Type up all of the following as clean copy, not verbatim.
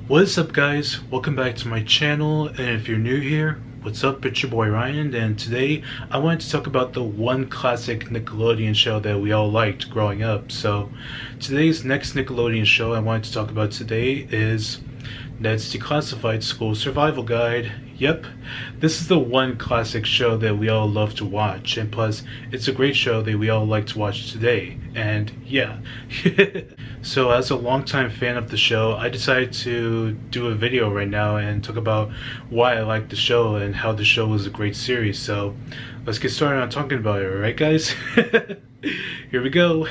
What is up, guys? Welcome back to my channel, and if you're new here, what's up? It's your boy Ryan, and today I wanted to talk about the one classic Nickelodeon show that we all liked growing up. So today's next Nickelodeon show I wanted to talk about today is Ned's Declassified School Survival Guide. Yep, this is the one classic show that we all love to watch, and plus it's a great show that we all like to watch today. And yeah. So as a longtime fan of the show, I decided to do a video right now and talk about why I like the show and how the show was a great series. So let's get started on talking about it, alright guys? Here we go.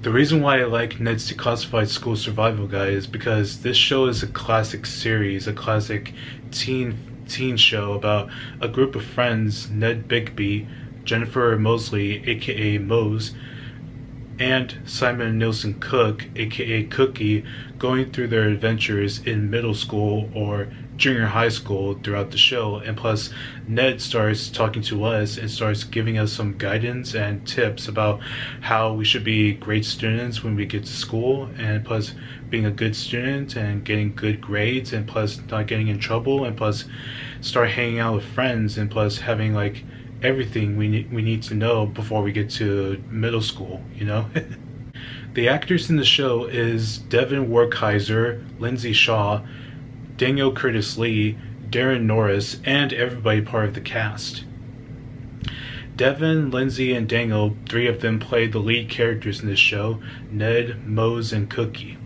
The reason why I like Ned's Declassified School Survival Guide is because this show is a classic series, a classic teen show about a group of friends, Ned Bigby, Jennifer Mosley, aka Mose, and Simon Nilsson Cook, aka Cookie, going through their adventures in middle school or junior high school throughout the show. And plus Ned starts talking to us and starts giving us some guidance and tips about how we should be great students when we get to school, and plus being a good student and getting good grades, and plus not getting in trouble, and plus start hanging out with friends, and plus having like everything we need to know before we get to middle school, you know? The actors in the show is Devin Werkheiser, Lindsay Shaw, Daniel Curtis Lee, Darren Norris, and everybody part of the cast. Devin, Lindsay, and Daniel, three of them played the lead characters in this show, Ned, Mose, and Cookie.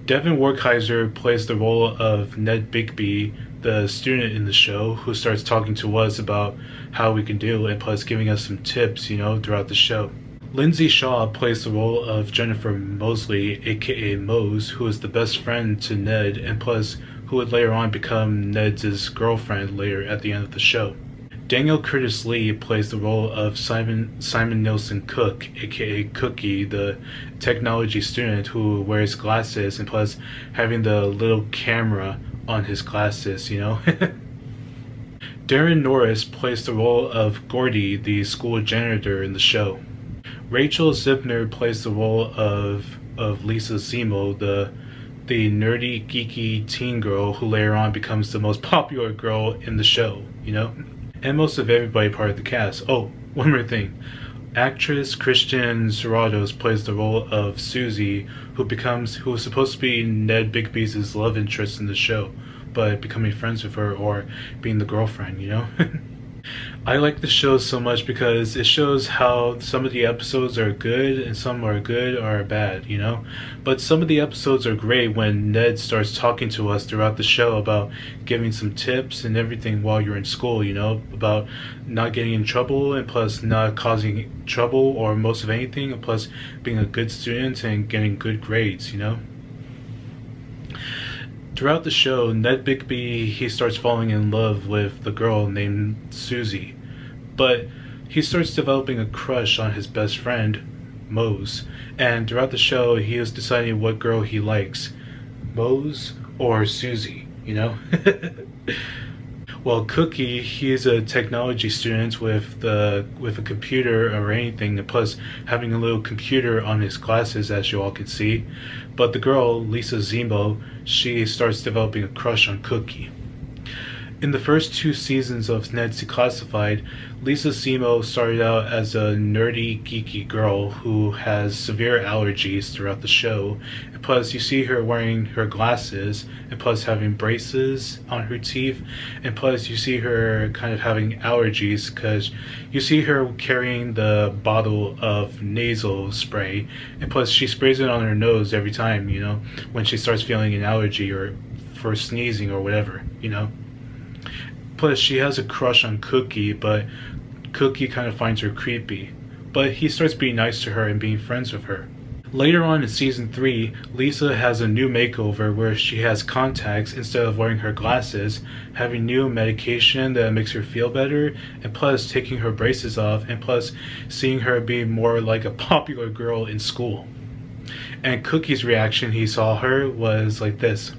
Devin Werkheiser plays the role of Ned Bigby, the student in the show, who starts talking to us about how we can do, and plus giving us some tips, you know, throughout the show. Lindsay Shaw plays the role of Jennifer Mosley, aka Mose, who is the best friend to Ned, and plus who would later on become Ned's girlfriend later at the end of the show. Daniel Curtis Lee plays the role of Simon Nilsson Cook, aka Cookie, the technology student who wears glasses, and plus having the little camera on his glasses, you know. Darren Norris plays the role of Gordy, the school janitor in the show. Rachel Zipner plays the role of Lisa Zemo, the nerdy, geeky teen girl who later on becomes the most popular girl in the show, you know? And most of everybody part of the cast. Oh, one more thing. Actress Christian Serratos plays the role of Susie, who is supposed to be Ned Bigby's love interest in the show, but becoming friends with her or being the girlfriend, you know? I like the show so much because it shows how some of the episodes are good and some are good or bad, you know? But some of the episodes are great when Ned starts talking to us throughout the show about giving some tips and everything while you're in school, you know? About not getting in trouble, and plus not causing trouble or most of anything, and plus being a good student and getting good grades, you know? Throughout the show, Ned Bigby, he starts falling in love with the girl named Susie, but he starts developing a crush on his best friend, Mose, and throughout the show, he is deciding what girl he likes, Mose or Susie, you know? Well, Cookie, he's a technology student with a computer or anything, and plus having a little computer on his glasses, as you all can see. But the girl, Lisa Zemo, she starts developing a crush on Cookie. In the first 2 seasons of Ned's Declassified, Lisa Zemo started out as a nerdy, geeky girl who has severe allergies throughout the show. And plus, you see her wearing her glasses, and plus having braces on her teeth, and plus you see her kind of having allergies because you see her carrying the bottle of nasal spray, and plus she sprays it on her nose every time, you know, when she starts feeling an allergy or for sneezing or whatever, you know. Plus, she has a crush on Cookie, but Cookie kind of finds her creepy. But he starts being nice to her and being friends with her. Later on in season 3, Lisa has a new makeover where she has contacts instead of wearing her glasses, having new medication that makes her feel better, and plus taking her braces off, and plus seeing her be more like a popular girl in school. And Cookie's reaction, he saw her, was like this.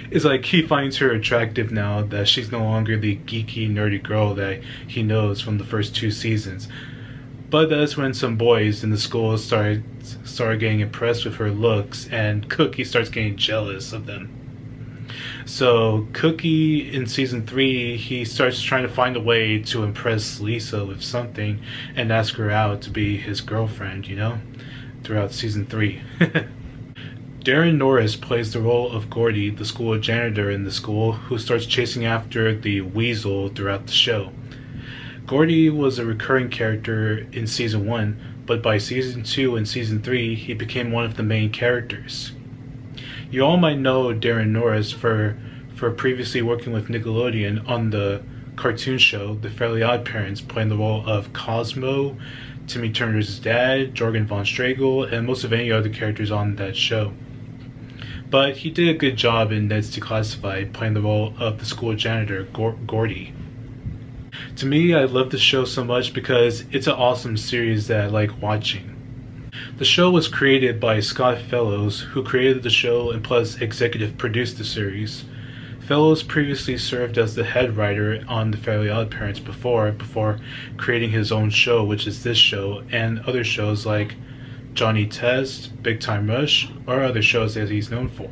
It's like he finds her attractive now that she's no longer the geeky, nerdy girl that he knows from the first 2 seasons. But that's when some boys in the school start getting impressed with her looks, and Cookie starts getting jealous of them. So Cookie in season 3, he starts trying to find a way to impress Lisa with something and ask her out to be his girlfriend, throughout season 3. Darren Norris plays the role of Gordy, the school janitor in the school, who starts chasing after the Weasel throughout the show. Gordy was a recurring character in season 1, but by season 2 and season 3, he became one of the main characters. You all might know Darren Norris for previously working with Nickelodeon on the cartoon show The Fairly Odd Parents, playing the role of Cosmo, Timmy Turner's dad, Jorgen von Stragel, and most of any other characters on that show. But he did a good job in Ned's Declassified, playing the role of the school janitor, Gordy. To me, I love the show so much because it's an awesome series that I like watching. The show was created by Scott Fellows, who created the show and plus executive produced the series. Fellows previously served as the head writer on The Fairly Odd Parents before creating his own show, which is this show, and other shows like Johnny Test, Big Time Rush, or other shows that he's known for.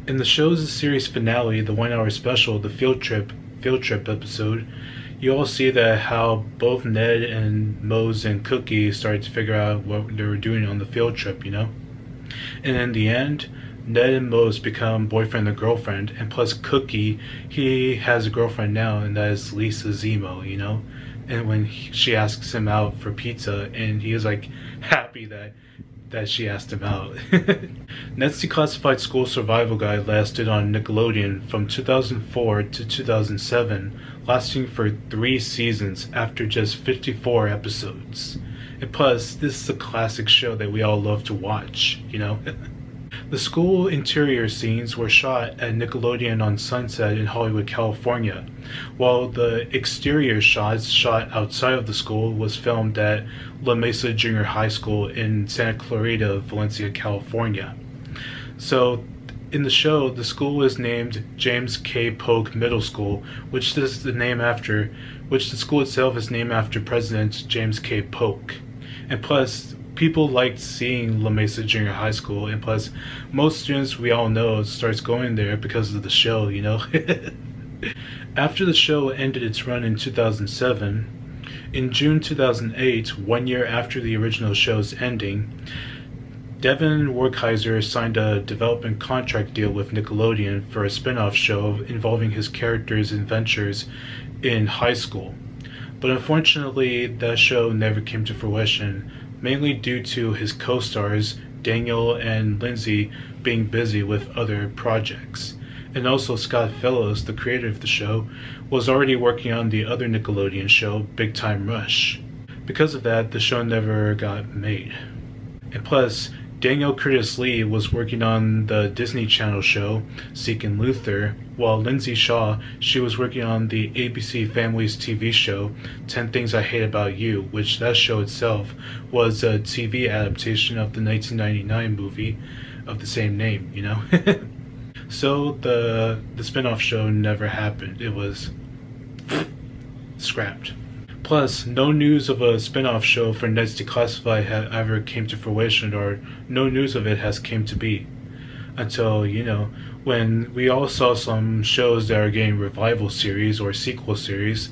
In the show's series finale, the 1-hour special, the field trip episode, you all see that how both Ned and Mose and Cookie started to figure out what they were doing on the field trip, And in the end, Ned and Mose become boyfriend and girlfriend, and plus Cookie, he has a girlfriend now, and that is Lisa Zemo, And when she asks him out for pizza, and he is like happy that she asked him out. Ned's Declassified School Survival Guide lasted on Nickelodeon from 2004 to 2007, lasting for 3 seasons after just 54 episodes. And plus, this is a classic show that we all love to watch, The school interior scenes were shot at Nickelodeon on Sunset in Hollywood, California, while the exterior shots shot outside of the school was filmed at La Mesa Junior High School in Santa Clarita, Valencia, California. So in the show, the school is named James K. Polk Middle School, which the school itself is named after President James K. Polk. And plus, people liked seeing La Mesa Junior High School, and plus, most students we all know starts going there because of the show, After the show ended its run in 2007, in June 2008, 1 year after the original show's ending, Devin Werkheiser signed a development contract deal with Nickelodeon for a spin-off show involving his character's adventures in high school. But unfortunately, that show never came to fruition, mainly due to his co-stars, Daniel and Lindsay, being busy with other projects. And also Scott Fellows, the creator of the show, was already working on the other Nickelodeon show, Big Time Rush. Because of that, the show never got made. And plus, Daniel Curtis Lee was working on the Disney Channel show, Zeke and Luther, while Lindsay Shaw, she was working on the ABC Families TV show, 10 Things I Hate About You, which that show itself was a TV adaptation of the 1999 movie of the same name, So the spin-off show never happened. It was scrapped. Plus, no news of a spin-off show for Ned's Declassified had ever came to fruition, or no news of it has came to be. Until, when we all saw some shows that are getting revival series or sequel series,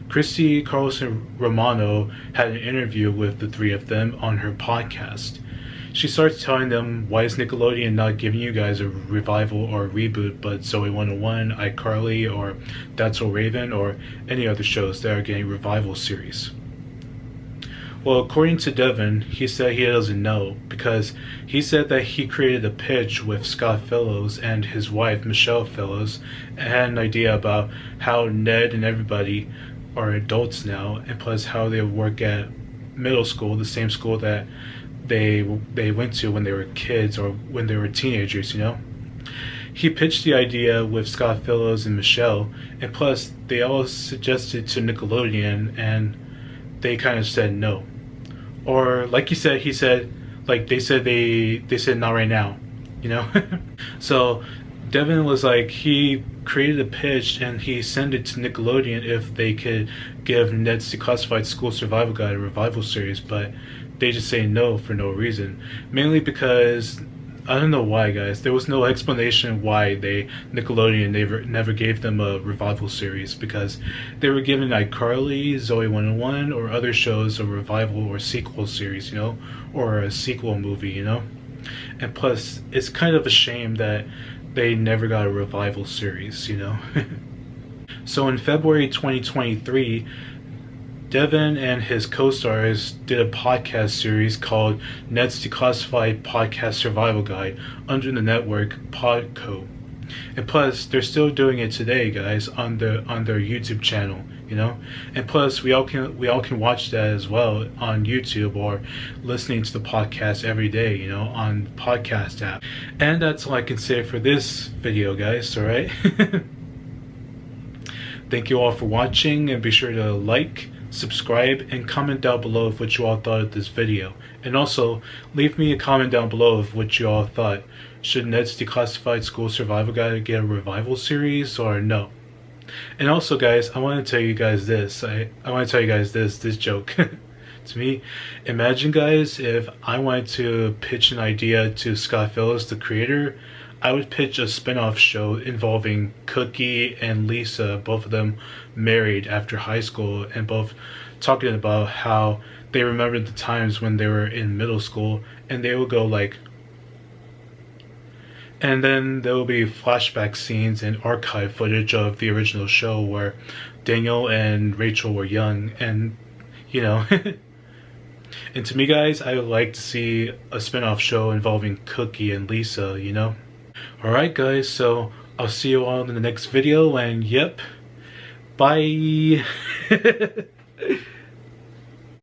Christy Carlson Romano had an interview with the 3 of them on her podcast. She starts telling them, why is Nickelodeon not giving you guys a revival or a reboot, but Zoe 101, iCarly, or That's So Raven, or any other shows that are getting revival series? Well, according to Devin, he said he doesn't know, because he said that he created a pitch with Scott Fellows and his wife, Michelle Fellows, and had an idea about how Ned and everybody are adults now, and plus how they work at middle school, the same school that they went to when they were kids or when they were teenagers, He pitched the idea with Scott Fellows and Michelle, and plus they all suggested to Nickelodeon, and they kind of said no. Or like he said, they said not right now, So Devin was like, he created a pitch and he sent it to Nickelodeon if they could give Ned's Declassified School Survival Guide a revival series, but they just say no for no reason. Mainly because, I don't know why, guys. There was no explanation why Nickelodeon never gave them a revival series, because they were giving iCarly, Zoe 101, or other shows a revival or sequel series, you know, or a sequel movie, you know. And plus, it's kind of a shame that they never got a revival series, you know. So in February 2023, Devin and his co-stars did a podcast series called Ned's Declassified Podcast Survival Guide under the network Podco. And plus, they're still doing it today, guys, on their YouTube channel, you know. And plus, we all can watch that as well on YouTube, or listening to the podcast every day, you know, on the podcast app. And that's all I can say for this video, guys. All right. Thank you all for watching, and be sure to like, subscribe, and comment down below of what you all thought of this video. And also, leave me a comment down below of what you all thought. Should Ned's Declassified School Survival Guide get a revival series or no? And also, guys, I want to tell you guys this. I want to tell you guys this joke. To me, imagine, guys, if I wanted to pitch an idea to Scott Phillips, the creator, I would pitch a spin-off show involving Cookie and Lisa, both of them married after high school, and both talking about how they remembered the times when they were in middle school, and they would go like, and then there will be flashback scenes and archive footage of the original show where Daniel and Rachel were young, and you know. And to me, guys, I would like to see a spin-off show involving Cookie and Lisa, you know. Alright, guys, so I'll see you all in the next video, and yep, bye.